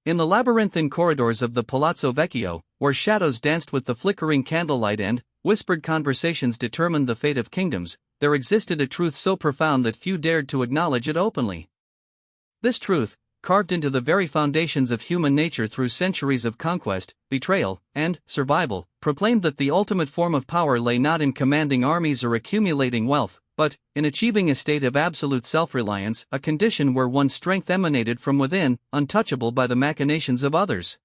In the labyrinthine corridors of the Palazzo Vecchio, where shadows danced with the flickering candlelight and whispered conversations determined the fate of kingdoms, there existed a truth so profound that few dared to acknowledge it openly. This truth, carved into the very foundations of human nature through centuries of conquest, betrayal, and survival, proclaimed that the ultimate form of power lay not in commanding armies or accumulating wealth, but in achieving a state of absolute self-reliance, a condition where one's strength emanated from within, untouchable by the machinations of others.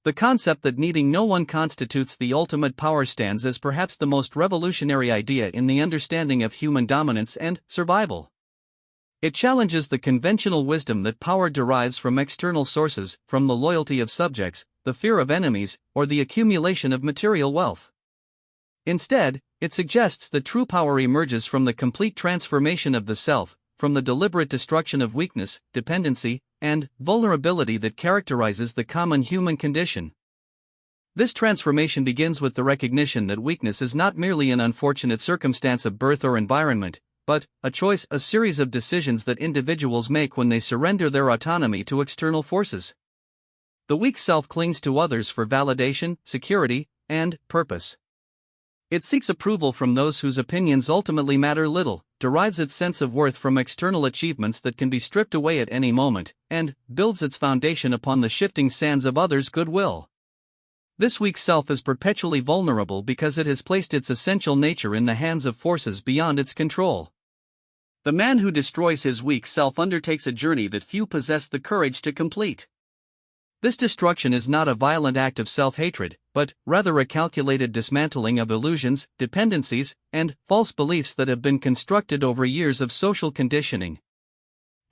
The concept that needing no one constitutes the ultimate power stands as perhaps the most revolutionary idea in the understanding of human dominance and survival. It challenges the conventional wisdom that power derives from external sources, from the loyalty of subjects, the fear of enemies, or the accumulation of material wealth. Instead, it suggests that true power emerges from the complete transformation of the self, from the deliberate destruction of weakness, dependency, and vulnerability that characterizes the common human condition. This transformation begins with the recognition that weakness is not merely an unfortunate circumstance of birth or environment, but a choice, a series of decisions that individuals make when they surrender their autonomy to external forces. The weak self clings to others for validation, security, and purpose. It seeks approval from those whose opinions ultimately matter little, derives its sense of worth from external achievements that can be stripped away at any moment, and builds its foundation upon the shifting sands of others' goodwill. This weak self is perpetually vulnerable because it has placed its essential nature in the hands of forces beyond its control. The man who destroys his weak self undertakes a journey that few possess the courage to complete. This destruction is not a violent act of self-hatred, but rather a calculated dismantling of illusions, dependencies, and false beliefs that have been constructed over years of social conditioning.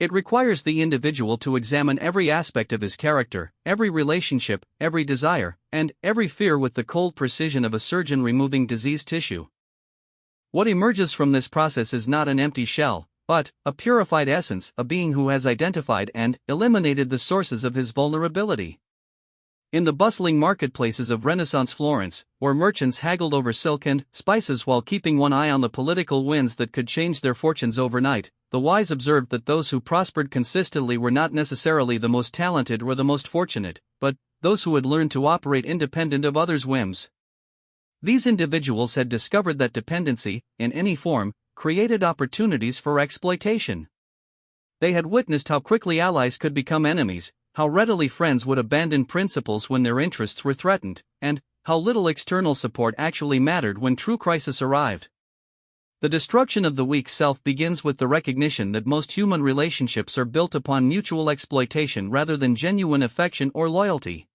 It requires the individual to examine every aspect of his character, every relationship, every desire, and every fear with the cold precision of a surgeon removing diseased tissue. What emerges from this process is not an empty shell, but a purified essence, a being who has identified and eliminated the sources of his vulnerability. In the bustling marketplaces of Renaissance Florence, where merchants haggled over silk and spices while keeping one eye on the political winds that could change their fortunes overnight, the wise observed that those who prospered consistently were not necessarily the most talented or the most fortunate, but those who had learned to operate independent of others' whims. These individuals had discovered that dependency, in any form, created opportunities for exploitation. They had witnessed how quickly allies could become enemies, how readily friends would abandon principles when their interests were threatened, and how little external support actually mattered when true crisis arrived. The destruction of the weak self begins with the recognition that most human relationships are built upon mutual exploitation rather than genuine affection or loyalty.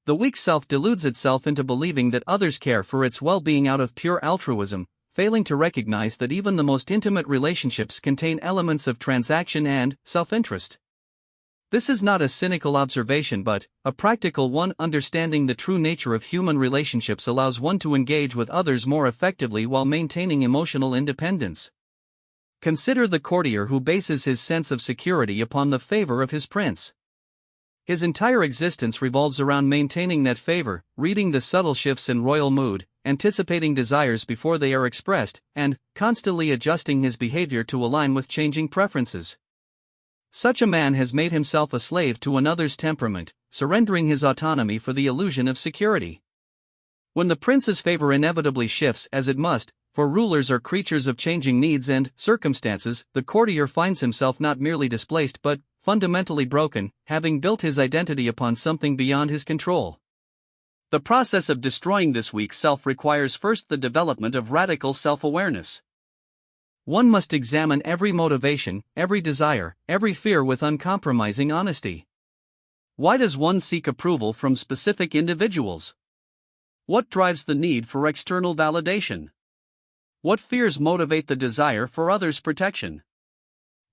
The weak self deludes itself into believing that others care for its well-being out of pure altruism, failing to recognize that even the most intimate relationships contain elements of transaction and self-interest. This is not a cynical observation but a practical one. Understanding the true nature of human relationships allows one to engage with others more effectively while maintaining emotional independence. Consider the courtier who bases his sense of security upon the favor of his prince. His entire existence revolves around maintaining that favor, reading the subtle shifts in royal mood, anticipating desires before they are expressed, and constantly adjusting his behavior to align with changing preferences. Such a man has made himself a slave to another's temperament, surrendering his autonomy for the illusion of security. When the prince's favor inevitably shifts, as it must, for rulers are creatures of changing needs and circumstances, the courtier finds himself not merely displaced but fundamentally broken, having built his identity upon something beyond his control. The process of destroying this weak self requires first the development of radical self-awareness. One must examine every motivation, every desire, every fear with uncompromising honesty. Why does one seek approval from specific individuals? What drives the need for external validation? What fears motivate the desire for others' protection?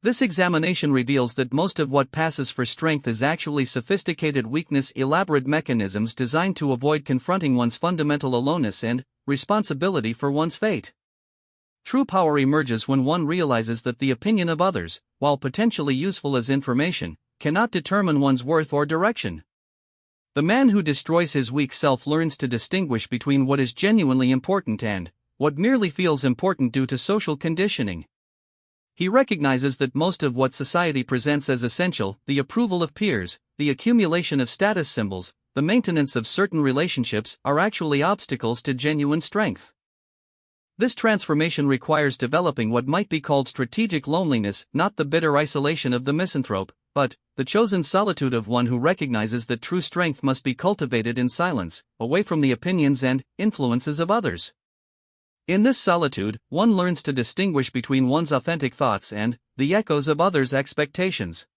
This examination reveals that most of what passes for strength is actually sophisticated weakness, elaborate mechanisms designed to avoid confronting one's fundamental aloneness and responsibility for one's fate. True power emerges when one realizes that the opinion of others, while potentially useful as information, cannot determine one's worth or direction. The man who destroys his weak self learns to distinguish between what is genuinely important and what merely feels important due to social conditioning. He recognizes that most of what society presents as essential, the approval of peers, the accumulation of status symbols, the maintenance of certain relationships, are actually obstacles to genuine strength. This transformation requires developing what might be called strategic loneliness, not the bitter isolation of the misanthrope, but the chosen solitude of one who recognizes that true strength must be cultivated in silence, away from the opinions and influences of others. In this solitude, one learns to distinguish between one's authentic thoughts and the echoes of others' expectations.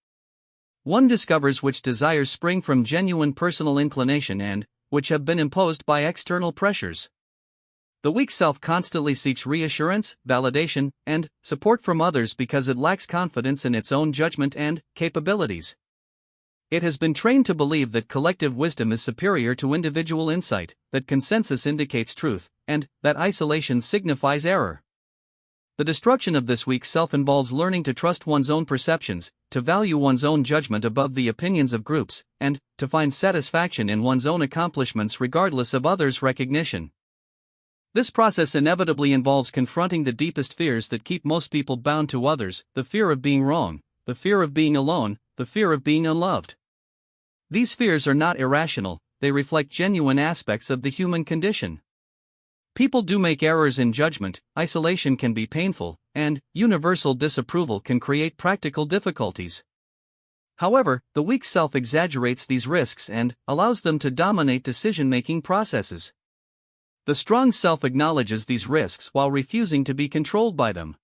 One discovers which desires spring from genuine personal inclination and which have been imposed by external pressures. The weak self constantly seeks reassurance, validation, and support from others because it lacks confidence in its own judgment and capabilities. It has been trained to believe that collective wisdom is superior to individual insight, that consensus indicates truth, and that isolation signifies error. The destruction of this weak self involves learning to trust one's own perceptions, to value one's own judgment above the opinions of groups, and to find satisfaction in one's own accomplishments regardless of others' recognition. This process inevitably involves confronting the deepest fears that keep most people bound to others: the fear of being wrong, the fear of being alone, the fear of being unloved. These fears are not irrational, they reflect genuine aspects of the human condition. People do make errors in judgment, isolation can be painful, and universal disapproval can create practical difficulties. However, the weak self exaggerates these risks and allows them to dominate decision-making processes. The strong self acknowledges these risks while refusing to be controlled by them.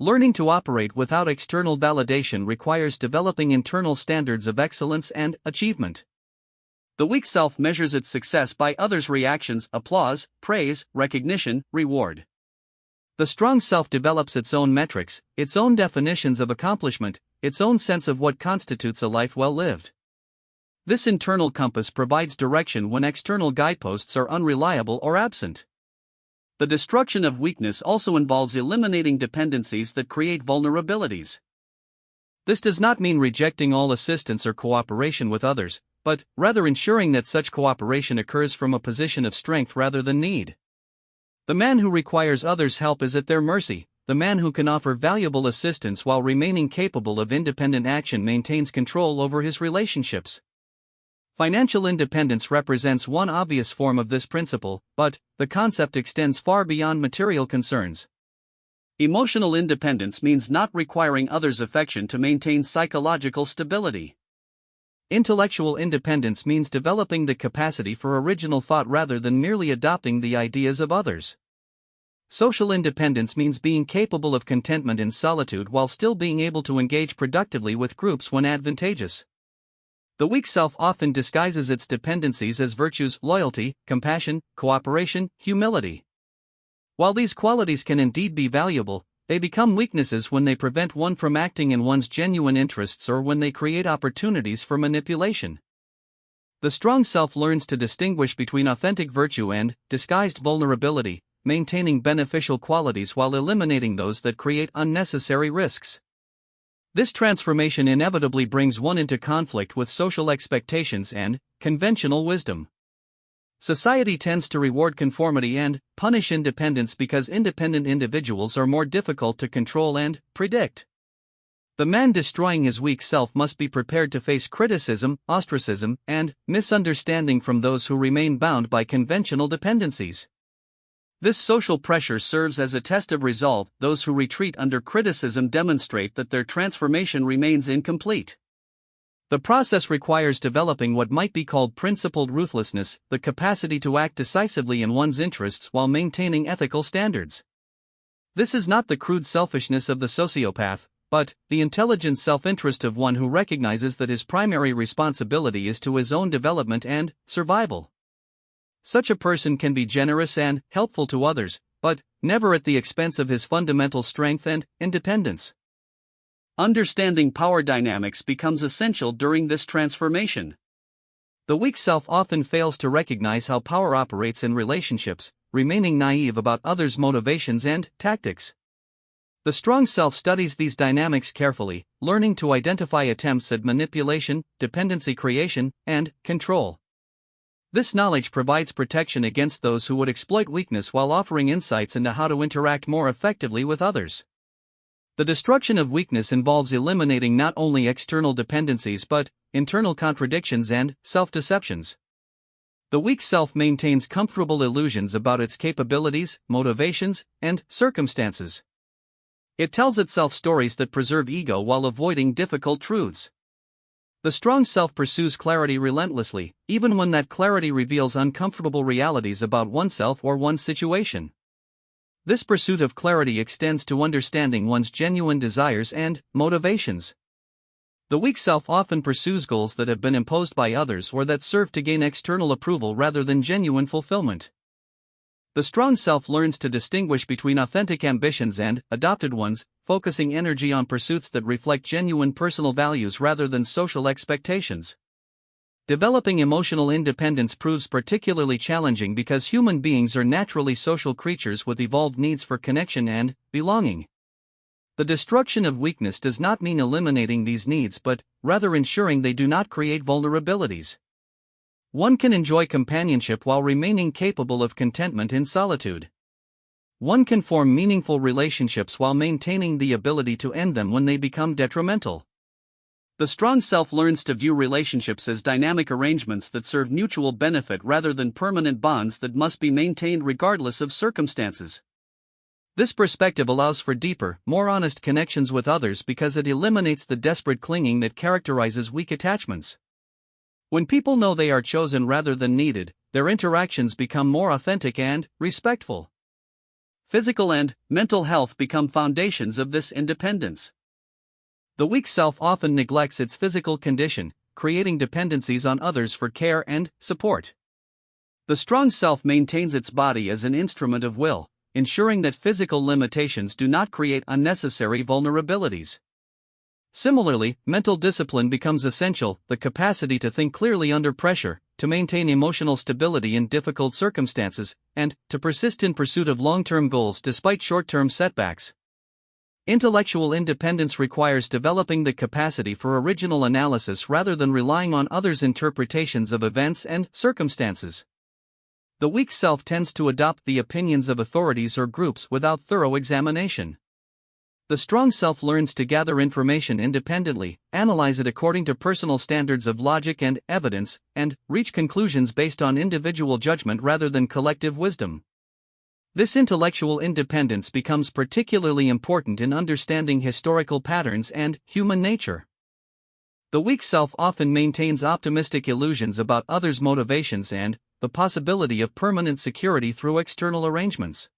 Learning to operate without external validation requires developing internal standards of excellence and achievement. The weak self measures its success by others' reactions: applause, praise, recognition, reward. The strong self develops its own metrics, its own definitions of accomplishment, its own sense of what constitutes a life well lived. This internal compass provides direction when external guideposts are unreliable or absent. The destruction of weakness also involves eliminating dependencies that create vulnerabilities. This does not mean rejecting all assistance or cooperation with others, but rather ensuring that such cooperation occurs from a position of strength rather than need. The man who requires others' help is at their mercy. The man who can offer valuable assistance while remaining capable of independent action maintains control over his relationships. Financial independence represents one obvious form of this principle, but the concept extends far beyond material concerns. Emotional independence means not requiring others' affection to maintain psychological stability. Intellectual independence means developing the capacity for original thought rather than merely adopting the ideas of others. Social independence means being capable of contentment in solitude while still being able to engage productively with groups when advantageous. The weak self often disguises its dependencies as virtues: loyalty, compassion, cooperation, humility. While these qualities can indeed be valuable, they become weaknesses when they prevent one from acting in one's genuine interests or when they create opportunities for manipulation. The strong self learns to distinguish between authentic virtue and disguised vulnerability, maintaining beneficial qualities while eliminating those that create unnecessary risks. This transformation inevitably brings one into conflict with social expectations and conventional wisdom. Society tends to reward conformity and punish independence because independent individuals are more difficult to control and predict. The man destroying his weak self must be prepared to face criticism, ostracism, and misunderstanding from those who remain bound by conventional dependencies. This social pressure serves as a test of resolve. Those who retreat under criticism demonstrate that their transformation remains incomplete. The process requires developing what might be called principled ruthlessness, the capacity to act decisively in one's interests while maintaining ethical standards. This is not the crude selfishness of the sociopath, but the intelligent self-interest of one who recognizes that his primary responsibility is to his own development and survival. Such a person can be generous and helpful to others, but never at the expense of his fundamental strength and independence. Understanding power dynamics becomes essential during this transformation. The weak self often fails to recognize how power operates in relationships, remaining naive about others' motivations and tactics. The strong self studies these dynamics carefully, learning to identify attempts at manipulation, dependency creation, and control. This knowledge provides protection against those who would exploit weakness while offering insights into how to interact more effectively with others. The destruction of weakness involves eliminating not only external dependencies but internal contradictions and self-deceptions. The weak self maintains comfortable illusions about its capabilities, motivations, and circumstances. It tells itself stories that preserve ego while avoiding difficult truths. The strong self pursues clarity relentlessly, even when that clarity reveals uncomfortable realities about oneself or one's situation. This pursuit of clarity extends to understanding one's genuine desires and motivations. The weak self often pursues goals that have been imposed by others or that serve to gain external approval rather than genuine fulfillment. The strong self learns to distinguish between authentic ambitions and adopted ones, focusing energy on pursuits that reflect genuine personal values rather than social expectations. Developing emotional independence proves particularly challenging because human beings are naturally social creatures with evolved needs for connection and belonging. The destruction of weakness does not mean eliminating these needs but rather ensuring they do not create vulnerabilities. One can enjoy companionship while remaining capable of contentment in solitude. One can form meaningful relationships while maintaining the ability to end them when they become detrimental. The strong self learns to view relationships as dynamic arrangements that serve mutual benefit rather than permanent bonds that must be maintained regardless of circumstances. This perspective allows for deeper, more honest connections with others because it eliminates the desperate clinging that characterizes weak attachments. When people know they are chosen rather than needed, their interactions become more authentic and respectful. Physical and mental health become foundations of this independence. The weak self often neglects its physical condition, creating dependencies on others for care and support. The strong self maintains its body as an instrument of will, ensuring that physical limitations do not create unnecessary vulnerabilities. Similarly, mental discipline becomes essential, the capacity to think clearly under pressure, to maintain emotional stability in difficult circumstances, and to persist in pursuit of long-term goals despite short-term setbacks. Intellectual independence requires developing the capacity for original analysis rather than relying on others' interpretations of events and circumstances. The weak self tends to adopt the opinions of authorities or groups without thorough examination. The strong self learns to gather information independently, analyze it according to personal standards of logic and evidence, and reach conclusions based on individual judgment rather than collective wisdom. This intellectual independence becomes particularly important in understanding historical patterns and human nature. The weak self often maintains optimistic illusions about others' motivations and the possibility of permanent security through external arrangements.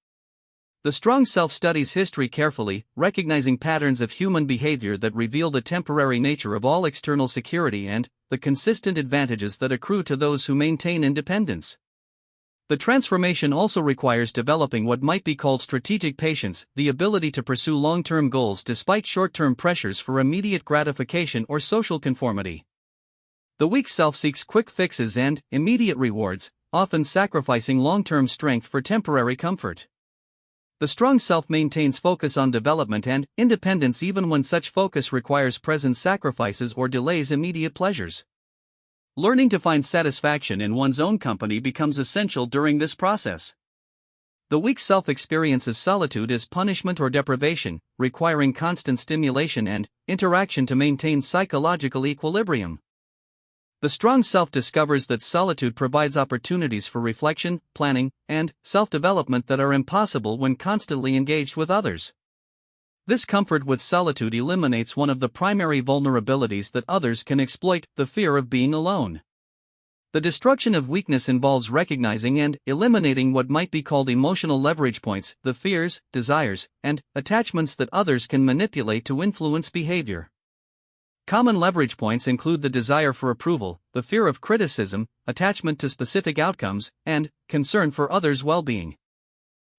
The strong self studies history carefully, recognizing patterns of human behavior that reveal the temporary nature of all external security and the consistent advantages that accrue to those who maintain independence. The transformation also requires developing what might be called strategic patience, the ability to pursue long-term goals despite short-term pressures for immediate gratification or social conformity. The weak self seeks quick fixes and immediate rewards, often sacrificing long-term strength for temporary comfort. The strong self maintains focus on development and independence even when such focus requires present sacrifices or delays immediate pleasures. Learning to find satisfaction in one's own company becomes essential during this process. The weak self experiences solitude as punishment or deprivation, requiring constant stimulation and interaction to maintain psychological equilibrium. The strong self discovers that solitude provides opportunities for reflection, planning, and self-development that are impossible when constantly engaged with others. This comfort with solitude eliminates one of the primary vulnerabilities that others can exploit, the fear of being alone. The destruction of weakness involves recognizing and eliminating what might be called emotional leverage points, the fears, desires, and attachments that others can manipulate to influence behavior. Common leverage points include the desire for approval, the fear of criticism, attachment to specific outcomes, and concern for others' well-being.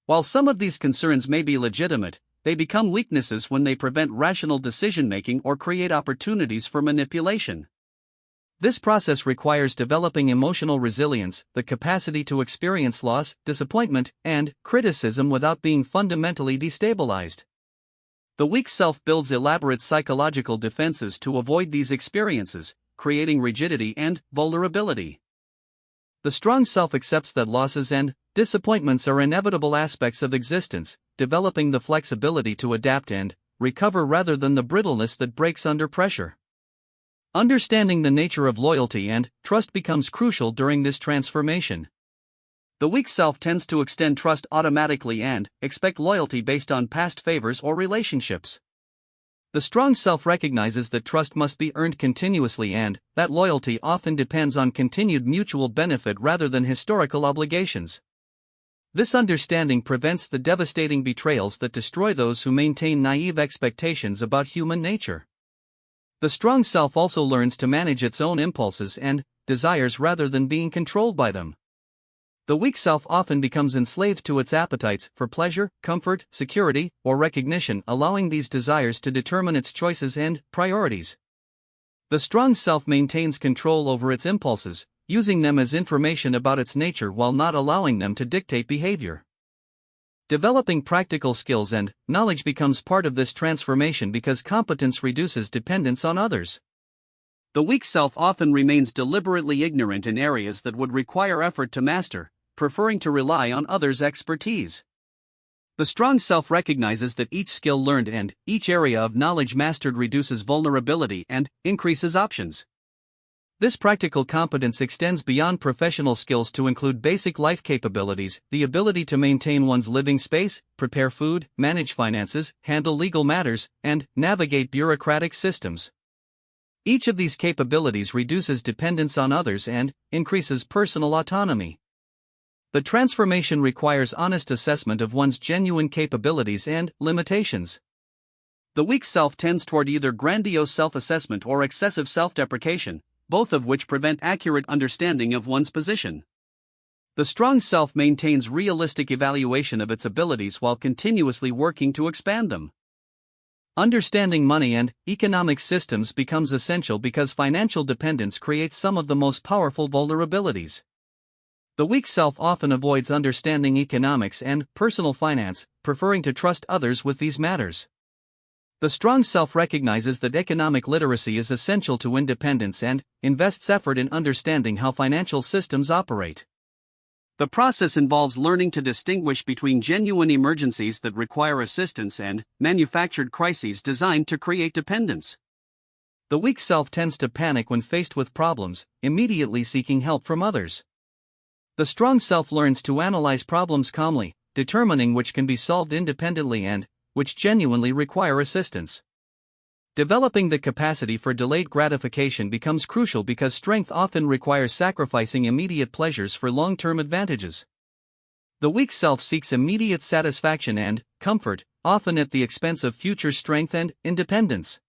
While some of these concerns may be legitimate, they become weaknesses when they prevent rational decision-making or create opportunities for manipulation. This process requires developing emotional resilience, the capacity to experience loss, disappointment, and criticism without being fundamentally destabilized. The weak self builds elaborate psychological defenses to avoid these experiences, creating rigidity and vulnerability. The strong self accepts that losses and disappointments are inevitable aspects of existence, developing the flexibility to adapt and recover rather than the brittleness that breaks under pressure. Understanding the nature of loyalty and trust becomes crucial during this transformation. The weak self tends to extend trust automatically and expect loyalty based on past favors or relationships. The strong self recognizes that trust must be earned continuously and that loyalty often depends on continued mutual benefit rather than historical obligations. This understanding prevents the devastating betrayals that destroy those who maintain naive expectations about human nature. The strong self also learns to manage its own impulses and desires rather than being controlled by them. The weak self often becomes enslaved to its appetites for pleasure, comfort, security, or recognition, allowing these desires to determine its choices and priorities. The strong self maintains control over its impulses, using them as information about its nature while not allowing them to dictate behavior. Developing practical skills and knowledge becomes part of this transformation because competence reduces dependence on others. The weak self often remains deliberately ignorant in areas that would require effort to master, preferring to rely on others' expertise. The strong self recognizes that each skill learned and each area of knowledge mastered reduces vulnerability and increases options. This practical competence extends beyond professional skills to include basic life capabilities, the ability to maintain one's living space, prepare food, manage finances, handle legal matters, and navigate bureaucratic systems. Each of these capabilities reduces dependence on others and increases personal autonomy. The transformation requires honest assessment of one's genuine capabilities and limitations. The weak self tends toward either grandiose self-assessment or excessive self-deprecation, both of which prevent accurate understanding of one's position. The strong self maintains realistic evaluation of its abilities while continuously working to expand them. Understanding money and economic systems becomes essential because financial dependence creates some of the most powerful vulnerabilities. The weak self often avoids understanding economics and personal finance, preferring to trust others with these matters. The strong self recognizes that economic literacy is essential to independence and invests effort in understanding how financial systems operate. The process involves learning to distinguish between genuine emergencies that require assistance and manufactured crises designed to create dependence. The weak self tends to panic when faced with problems, immediately seeking help from others. The strong self learns to analyze problems calmly, determining which can be solved independently and which genuinely require assistance. Developing the capacity for delayed gratification becomes crucial because strength often requires sacrificing immediate pleasures for long-term advantages. The weak self seeks immediate satisfaction and comfort, often at the expense of future strength and independence.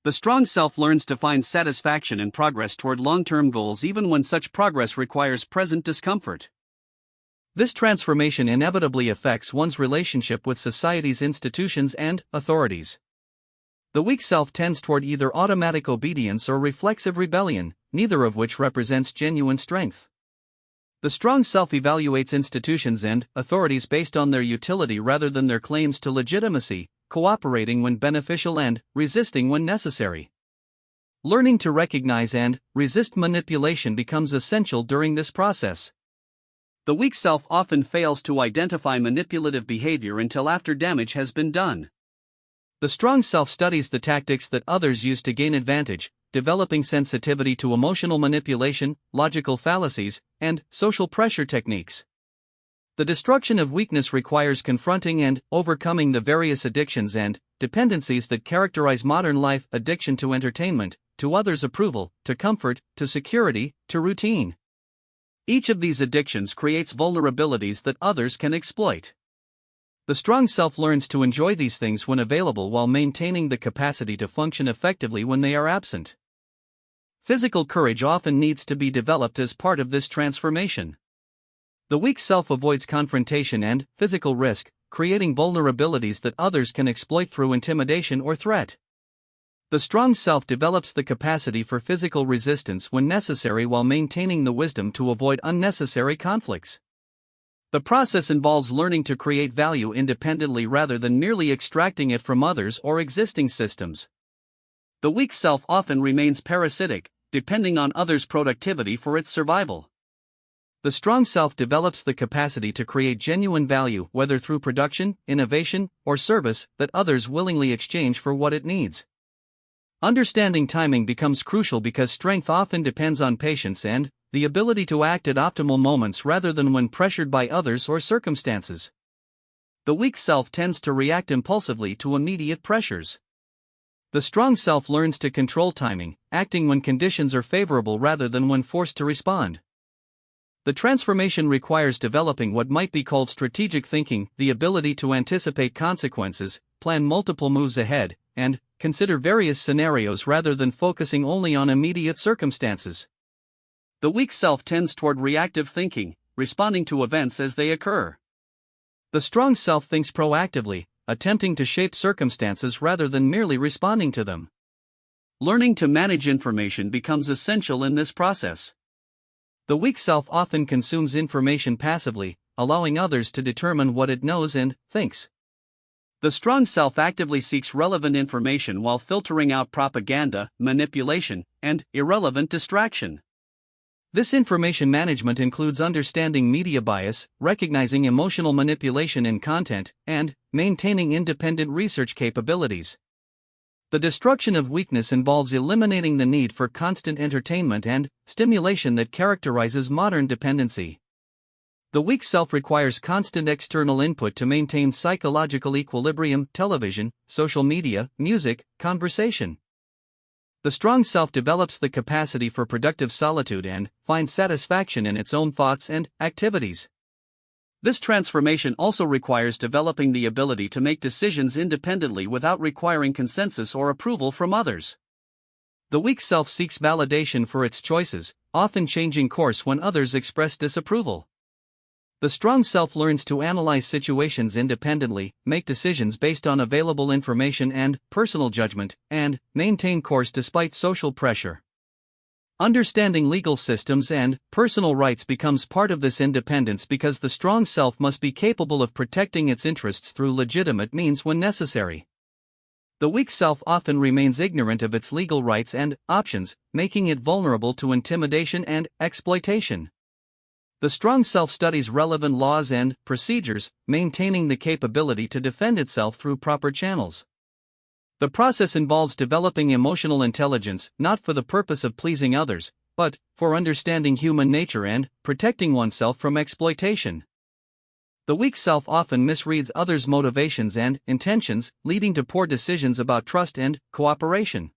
The strong self learns to find satisfaction and progress toward long-term goals even when such progress requires present discomfort. This transformation inevitably affects one's relationship with society's institutions and authorities. The weak self tends toward either automatic obedience or reflexive rebellion, neither of which represents genuine strength. The strong self evaluates institutions and authorities based on their utility rather than their claims to legitimacy, cooperating when beneficial and resisting when necessary. Learning to recognize and resist manipulation becomes essential during this process. The weak self often fails to identify manipulative behavior until after damage has been done. The strong self studies the tactics that others use to gain advantage, developing sensitivity to emotional manipulation, logical fallacies, and social pressure techniques. The destruction of weakness requires confronting and overcoming the various addictions and dependencies that characterize modern life: addiction to entertainment, to others' approval, to comfort, to security, to routine. Each of these addictions creates vulnerabilities that others can exploit. The strong self learns to enjoy these things when available while maintaining the capacity to function effectively when they are absent. Physical courage often needs to be developed as part of this transformation. The weak self avoids confrontation and physical risk, creating vulnerabilities that others can exploit through intimidation or threat. The strong self develops the capacity for physical resistance when necessary while maintaining the wisdom to avoid unnecessary conflicts. The process involves learning to create value independently rather than merely extracting it from others or existing systems. The weak self often remains parasitic, depending on others' productivity for its survival. The strong self develops the capacity to create genuine value, whether through production, innovation, or service that others willingly exchange for what it needs. Understanding timing becomes crucial because strength often depends on patience and the ability to act at optimal moments rather than when pressured by others or circumstances. The weak self tends to react impulsively to immediate pressures. The strong self learns to control timing, acting when conditions are favorable rather than when forced to respond. The transformation requires developing what might be called strategic thinking, the ability to anticipate consequences, plan multiple moves ahead, and consider various scenarios rather than focusing only on immediate circumstances. The weak self tends toward reactive thinking, responding to events as they occur. The strong self thinks proactively, attempting to shape circumstances rather than merely responding to them. Learning to manage information becomes essential in this process. The weak self often consumes information passively, allowing others to determine what it knows and thinks. The strong self actively seeks relevant information while filtering out propaganda, manipulation, and irrelevant distraction. This information management includes understanding media bias, recognizing emotional manipulation in content, and maintaining independent research capabilities. The destruction of weakness involves eliminating the need for constant entertainment and stimulation that characterizes modern dependency. The weak self requires constant external input to maintain psychological equilibrium: television, social media, music, conversation. The strong self develops the capacity for productive solitude and finds satisfaction in its own thoughts and activities. This transformation also requires developing the ability to make decisions independently without requiring consensus or approval from others. The weak self seeks validation for its choices, often changing course when others express disapproval. The strong self learns to analyze situations independently, make decisions based on available information and personal judgment, and maintain course despite social pressure. Understanding legal systems and personal rights becomes part of this independence because the strong self must be capable of protecting its interests through legitimate means when necessary. The weak self often remains ignorant of its legal rights and options, making it vulnerable to intimidation and exploitation. The strong self studies relevant laws and procedures, maintaining the capability to defend itself through proper channels. The process involves developing emotional intelligence, not for the purpose of pleasing others, but for understanding human nature and protecting oneself from exploitation. The weak self often misreads others' motivations and intentions, leading to poor decisions about trust and cooperation.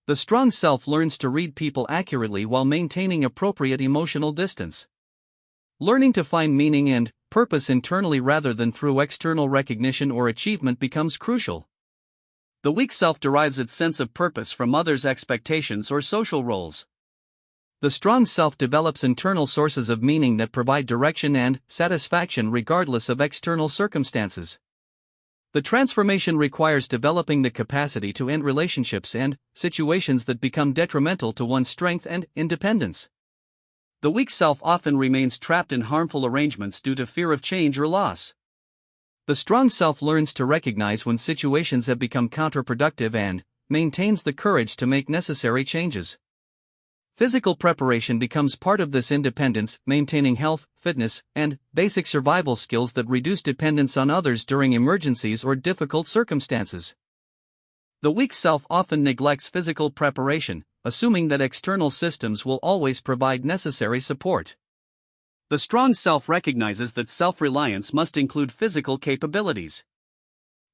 The strong self learns to read people accurately while maintaining appropriate emotional distance. Learning to find meaning and purpose internally rather than through external recognition or achievement becomes crucial. The weak self derives its sense of purpose from others' expectations or social roles. The strong self develops internal sources of meaning that provide direction and satisfaction regardless of external circumstances. The transformation requires developing the capacity to end relationships and situations that become detrimental to one's strength and independence. The weak self often remains trapped in harmful arrangements due to fear of change or loss. The strong self learns to recognize when situations have become counterproductive and maintains the courage to make necessary changes. Physical preparation becomes part of this independence, maintaining health, fitness, and basic survival skills that reduce dependence on others during emergencies or difficult circumstances. The weak self often neglects physical preparation, assuming that external systems will always provide necessary support. The strong self recognizes that self-reliance must include physical capabilities.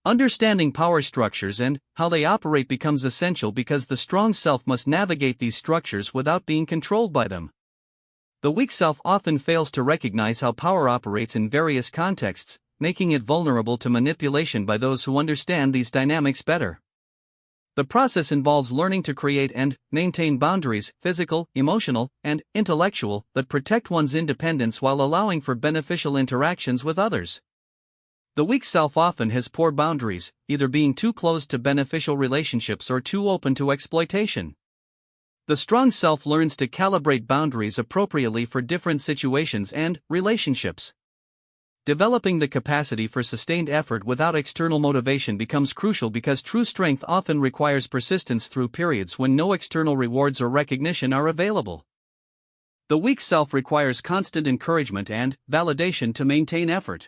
Understanding power structures and how they operate becomes essential because the strong self must navigate these structures without being controlled by them. The weak self often fails to recognize how power operates in various contexts, making it vulnerable to manipulation by those who understand these dynamics better. The process involves learning to create and maintain boundaries, physical, emotional, and intellectual, that protect one's independence while allowing for beneficial interactions with others. The weak self often has poor boundaries, either being too close to beneficial relationships or too open to exploitation. The strong self learns to calibrate boundaries appropriately for different situations and relationships. Developing the capacity for sustained effort without external motivation becomes crucial because true strength often requires persistence through periods when no external rewards or recognition are available. The weak self requires constant encouragement and validation to maintain effort.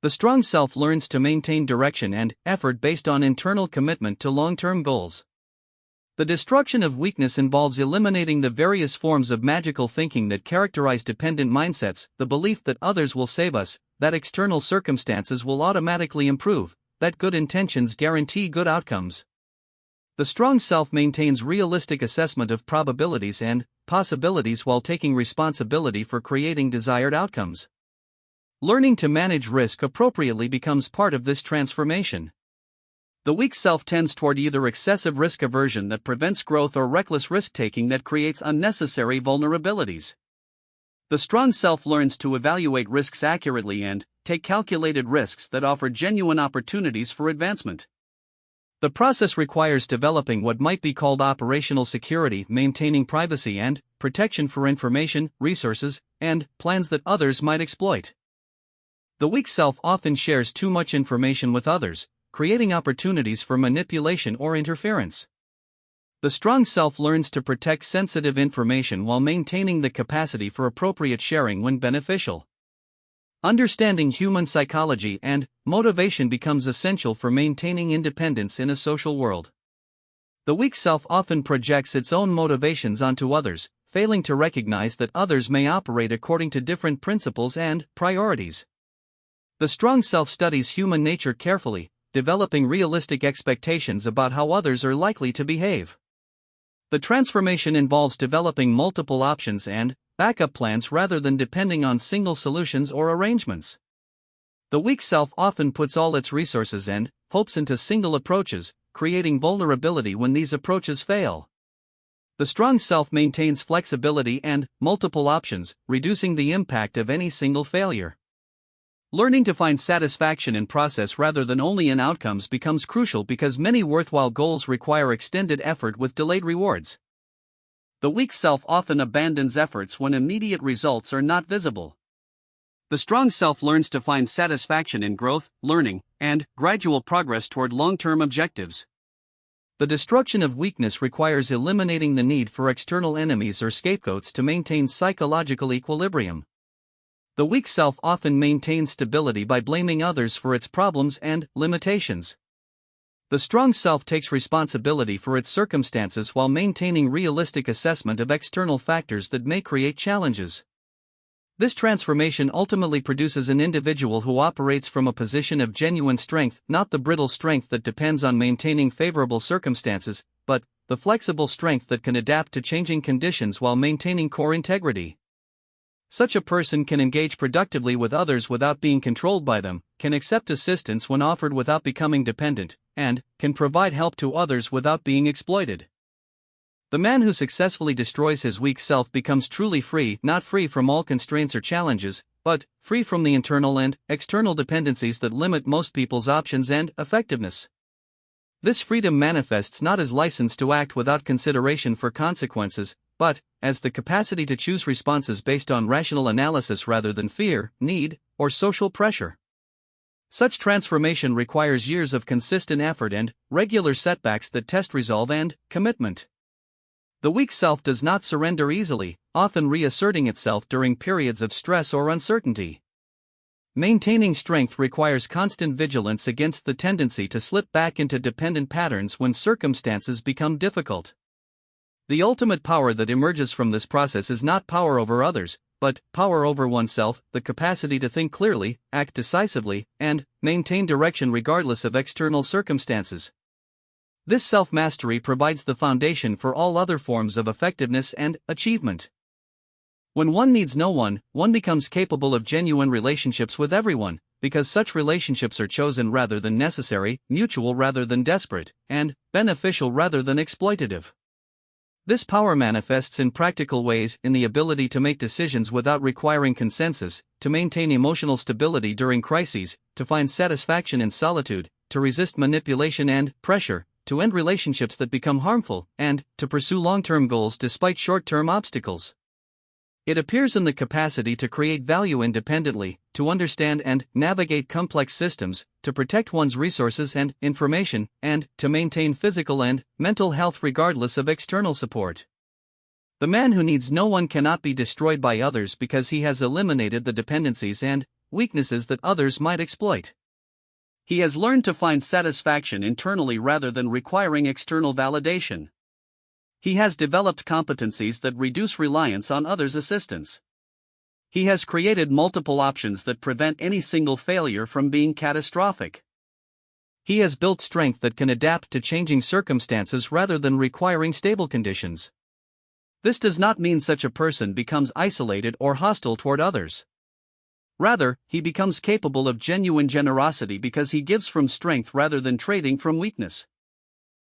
The strong self learns to maintain direction and effort based on internal commitment to long-term goals. The destruction of weakness involves eliminating the various forms of magical thinking that characterize dependent mindsets, the belief that others will save us, that external circumstances will automatically improve, that good intentions guarantee good outcomes. The strong self maintains realistic assessment of probabilities and possibilities while taking responsibility for creating desired outcomes. Learning to manage risk appropriately becomes part of this transformation. The weak self tends toward either excessive risk aversion that prevents growth or reckless risk-taking that creates unnecessary vulnerabilities. The strong self learns to evaluate risks accurately and take calculated risks that offer genuine opportunities for advancement. The process requires developing what might be called operational security, maintaining privacy and protection for information, resources, and plans that others might exploit. The weak self often shares too much information with others, creating opportunities for manipulation or interference. The strong self learns to protect sensitive information while maintaining the capacity for appropriate sharing when beneficial. Understanding human psychology and motivation becomes essential for maintaining independence in a social world. The weak self often projects its own motivations onto others, failing to recognize that others may operate according to different principles and priorities. The strong self studies human nature carefully, developing realistic expectations about how others are likely to behave. The transformation involves developing multiple options and backup plans rather than depending on single solutions or arrangements. The weak self often puts all its resources and hopes into single approaches, creating vulnerability when these approaches fail. The strong self maintains flexibility and multiple options, reducing the impact of any single failure. Learning to find satisfaction in process rather than only in outcomes becomes crucial because many worthwhile goals require extended effort with delayed rewards. The weak self often abandons efforts when immediate results are not visible. The strong self learns to find satisfaction in growth, learning, and gradual progress toward long-term objectives. The destruction of weakness requires eliminating the need for external enemies or scapegoats to maintain psychological equilibrium. The weak self often maintains stability by blaming others for its problems and limitations. The strong self takes responsibility for its circumstances while maintaining realistic assessment of external factors that may create challenges. This transformation ultimately produces an individual who operates from a position of genuine strength, not the brittle strength that depends on maintaining favorable circumstances, but the flexible strength that can adapt to changing conditions while maintaining core integrity. Such a person can engage productively with others without being controlled by them, can accept assistance when offered without becoming dependent, and can provide help to others without being exploited. The man who successfully destroys his weak self becomes truly free, not free from all constraints or challenges, but free from the internal and external dependencies that limit most people's options and effectiveness. This freedom manifests not as license to act without consideration for consequences, but as the capacity to choose responses based on rational analysis rather than fear, need, or social pressure. Such transformation requires years of consistent effort and regular setbacks that test resolve and commitment. The weak self does not surrender easily, often reasserting itself during periods of stress or uncertainty. Maintaining strength requires constant vigilance against the tendency to slip back into dependent patterns when circumstances become difficult. The ultimate power that emerges from this process is not power over others, but power over oneself, the capacity to think clearly, act decisively, and maintain direction regardless of external circumstances. This self-mastery provides the foundation for all other forms of effectiveness and achievement. When one needs no one, one becomes capable of genuine relationships with everyone, because such relationships are chosen rather than necessary, mutual rather than desperate, and beneficial rather than exploitative. This power manifests in practical ways in the ability to make decisions without requiring consensus, to maintain emotional stability during crises, to find satisfaction in solitude, to resist manipulation and pressure, to end relationships that become harmful, and to pursue long-term goals despite short-term obstacles. It appears in the capacity to create value independently, to understand and navigate complex systems, to protect one's resources and information, and to maintain physical and mental health regardless of external support. The man who needs no one cannot be destroyed by others because he has eliminated the dependencies and weaknesses that others might exploit. He has learned to find satisfaction internally rather than requiring external validation. He has developed competencies that reduce reliance on others' assistance. He has created multiple options that prevent any single failure from being catastrophic. He has built strength that can adapt to changing circumstances rather than requiring stable conditions. This does not mean such a person becomes isolated or hostile toward others. Rather, he becomes capable of genuine generosity because he gives from strength rather than trading from weakness.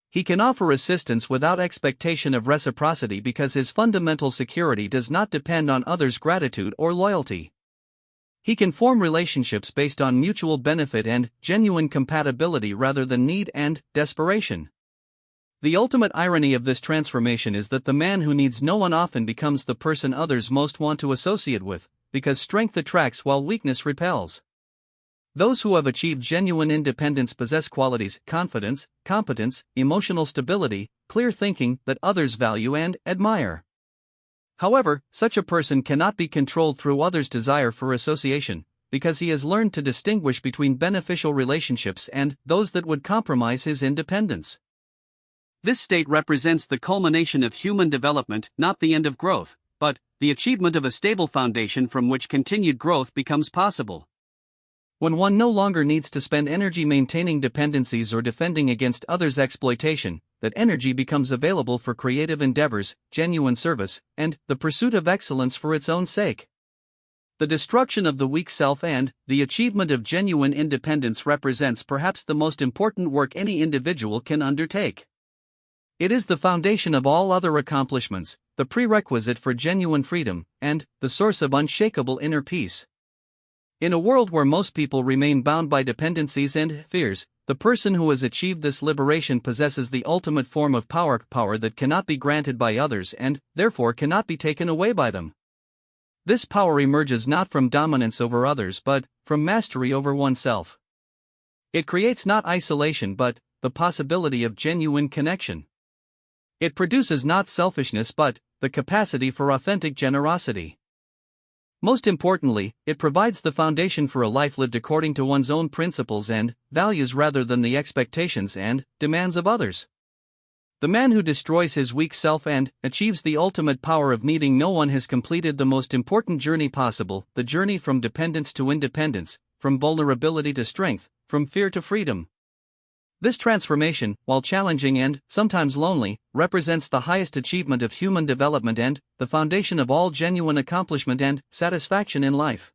He can offer assistance without expectation of reciprocity because his fundamental security does not depend on others' gratitude or loyalty. He can form relationships based on mutual benefit and genuine compatibility rather than need and desperation. The ultimate irony of this transformation is that the man who needs no one often becomes the person others most want to associate with, because strength attracts while weakness repels. Those who have achieved genuine independence possess qualities: confidence, competence, emotional stability, clear thinking that others value and admire. However, such a person cannot be controlled through others' desire for association, because he has learned to distinguish between beneficial relationships and those that would compromise his independence. This state represents the culmination of human development, not the end of growth, but the achievement of a stable foundation from which continued growth becomes possible. When one no longer needs to spend energy maintaining dependencies or defending against others' exploitation, that energy becomes available for creative endeavors, genuine service, and the pursuit of excellence for its own sake. The destruction of the weak self and the achievement of genuine independence represents perhaps the most important work any individual can undertake. It is the foundation of all other accomplishments, the prerequisite for genuine freedom, and the source of unshakable inner peace. In a world where most people remain bound by dependencies and fears, the person who has achieved this liberation possesses the ultimate form of power that cannot be granted by others and, therefore, cannot be taken away by them. This power emerges not from dominance over others but from mastery over oneself. It creates not isolation but the possibility of genuine connection. It produces not selfishness but the capacity for authentic generosity. Most importantly, it provides the foundation for a life lived according to one's own principles and values rather than the expectations and demands of others. The man who destroys his weak self and achieves the ultimate power of needing no one has completed the most important journey possible, the journey from dependence to independence, from vulnerability to strength, from fear to freedom. This transformation, while challenging and sometimes lonely, represents the highest achievement of human development and the foundation of all genuine accomplishment and satisfaction in life.